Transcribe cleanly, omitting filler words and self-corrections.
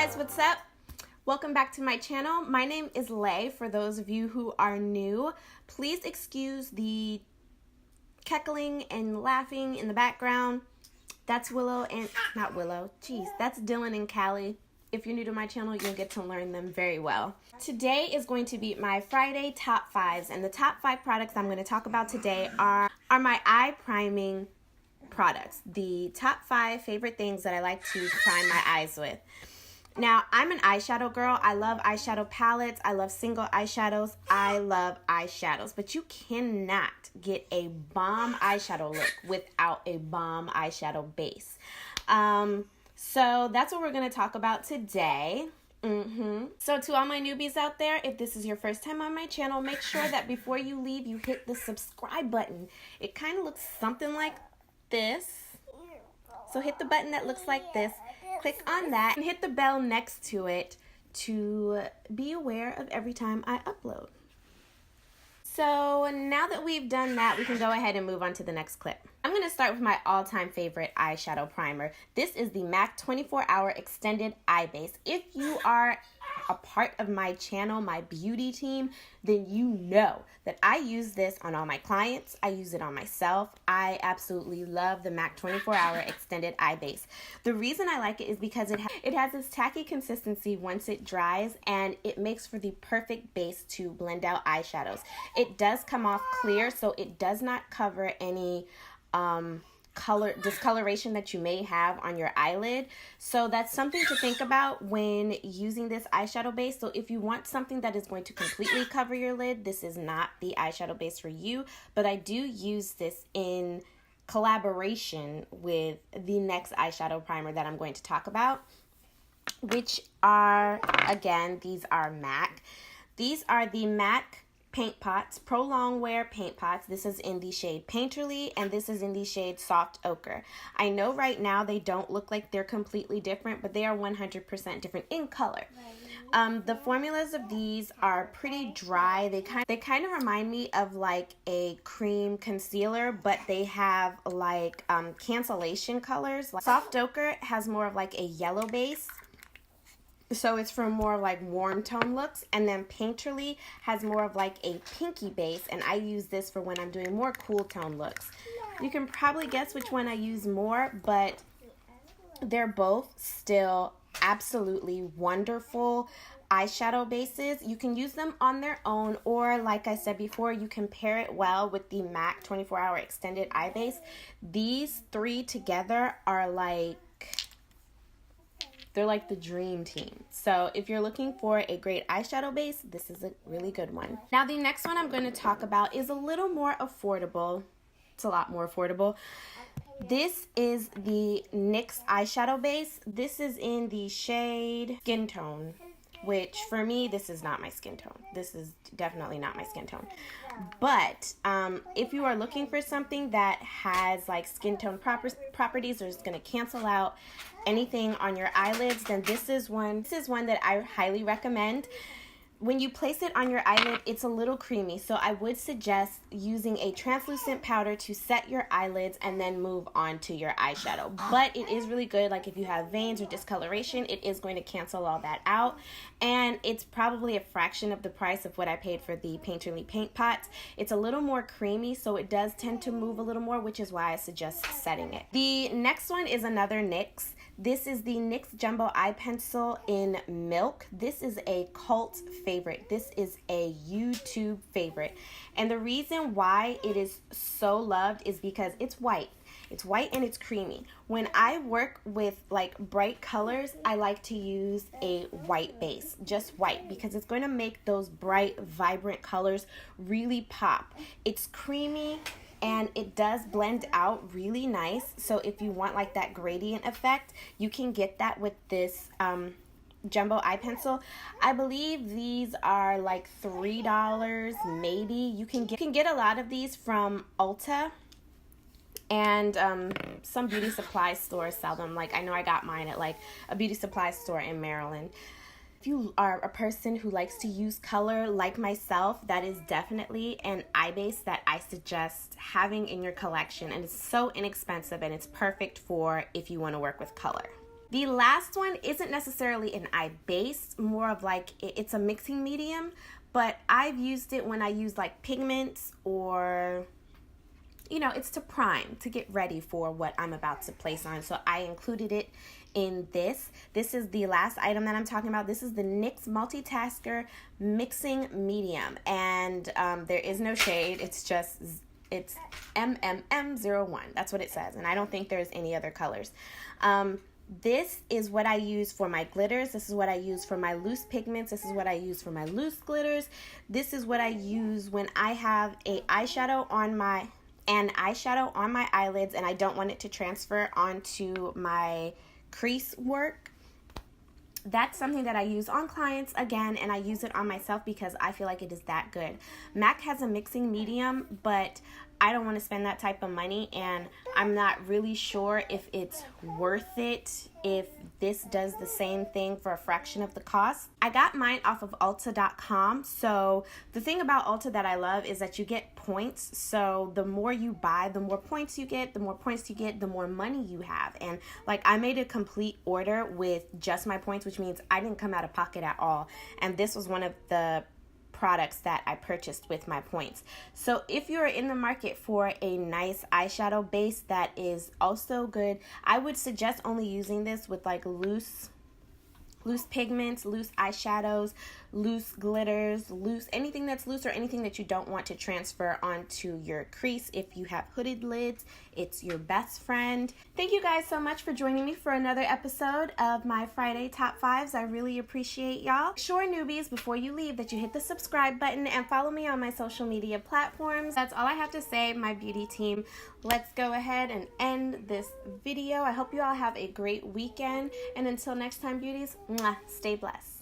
guys, what's up? Welcome back to my channel. My name is Lay. For those of you who are new, please excuse the cackling and laughing in the background. That's Willow and, not Willow, geez, that's Dylan and Callie. If you're new to my channel, you'll get to learn them very well. Today is going to be my Friday top fives, and the top 5 products I'm going to talk about today are my eye priming products. The top 5 favorite things that I like to prime my eyes with. Now, I'm an eyeshadow girl. I love eyeshadow palettes. I love single eyeshadows. I love eyeshadows. But you cannot get a bomb eyeshadow look without a bomb eyeshadow base. So that's what we're going to talk about today. So to all my newbies out there, if this is your first time on my channel, make sure that before you leave, you hit the subscribe button. It kind of looks something like this. So hit the button that looks like this. Click on that and hit the bell next to it to be aware of every time I upload. So now that we've done that, we can go ahead and move on to the next clip. I'm going to start with my all-time favorite eyeshadow primer. This is the MAC 24-Hour Extended Eye Base. If you are a part of my channel, my beauty team, then you know that I use this on all my clients. I use it on myself. I absolutely love the MAC 24-Hour Extended Eye Base. The reason I like it is because it has this tacky consistency once it dries, and it makes for the perfect base to blend out eyeshadows. It does come off clear, so it does not cover any color discoloration that you may have on your eyelid. So that's something to think about when using this eyeshadow base. So if you want something that is going to completely cover your lid, this is not the eyeshadow base for you. But I do use this in collaboration with the next eyeshadow primer that I'm going to talk about, which are, again, these are MAC. These are the MAC paint pots, Pro Longwear paint pots. This is in the shade Painterly, and this is in the shade Soft Ochre. I know right now they don't look like they're completely different, but they are 100% different in color. The formulas of these are pretty dry. They kind of remind me of like a cream concealer, but they have like cancellation colors. Soft Ochre has more of like a yellow base, so it's for more like warm tone looks, and then Painterly has more of like a pinky base, and I use this for when I'm doing more cool tone looks. You can probably guess which one I use more, but they're both still absolutely wonderful eyeshadow bases. You can use them on their own, or like I said before, you can pair it well with the MAC 24-Hour Extended Eye Base. These 3 together are like, they're like the dream team. So if you're looking for a great eyeshadow base, this is a really good one. Now the next one I'm going to talk about is a little more affordable. It's a lot more affordable. This is the NYX eyeshadow base. This is in the shade Skin Tone, which for me, this is not my skin tone. This is definitely not my skin tone. But if you are looking for something that has like skin tone properties, or is going to cancel out anything on your eyelids, then this is one that I highly recommend. When you place it on your eyelid, it's a little creamy, so I would suggest using a translucent powder to set your eyelids and then move on to your eyeshadow. But it is really good, like if you have veins or discoloration, it is going to cancel all that out. And it's probably a fraction of the price of what I paid for the Painterly paint pots. It's a little more creamy, so it does tend to move a little more, which is why I suggest setting it. The next one is another NYX. This is the NYX Jumbo Eye Pencil in Milk. This is a cult favorite. This is a YouTube favorite. And the reason why it is so loved is because it's white. It's white and it's creamy. When I work with like bright colors, I like to use a white base, just white, because it's going to make those bright, vibrant colors really pop. It's creamy, and it does blend out really nice. So if you want like that gradient effect, you can get that with this Jumbo Eye Pencil. I believe these are like $3 maybe. You can get a lot of these from Ulta, and some beauty supply stores sell them. Like I know I got mine at like a beauty supply store in Maryland. If you are a person who likes to use color like myself, that is definitely an eye base that I suggest having in your collection, and it's so inexpensive and it's perfect for if you want to work with color. The last one isn't necessarily an eye base, more of like it's a mixing medium, but I've used it when I use like pigments or, you know, it's to prime, to get ready for what I'm about to place on. So I included it in this. This is the last item that I'm talking about. This is the NYX MultiTasker Mixing Medium. And there is no shade. It's MMM01. That's what it says. And I don't think there's any other colors. This is what I use for my glitters. This is what I use for my loose pigments. This is what I use for my loose glitters. This is what I use when I have an eyeshadow on my eyelids and I don't want it to transfer onto my crease work. That's something that I use on clients again, and I use it on myself because I feel like it is that good. MAC has a mixing medium, but I don't want to spend that type of money, and I'm not really sure if it's worth it if this does the same thing for a fraction of the cost. I got mine off of Ulta.com. So the thing about Ulta that I love is that you get points. So the more you buy, the more points you get, the more points you get, the more money you have. And like I made a complete order with just my points, which means I didn't come out of pocket at all. And this was one of the products that I purchased with my points. So if you're in the market for a nice eyeshadow base that is also good, I would suggest only using this with like loose pigments, loose eyeshadows, loose glitters, anything that's loose or anything that you don't want to transfer onto your crease. If you have hooded lids, it's your best friend. Thank you guys so much for joining me for another episode of my Friday Top 5s. I really appreciate y'all. Sure, newbies, before you leave, that you hit the subscribe button and follow me on my social media platforms. That's all I have to say, my beauty team. Let's go ahead and end this video. I hope you all have a great weekend. And until next time, beauties, stay blessed.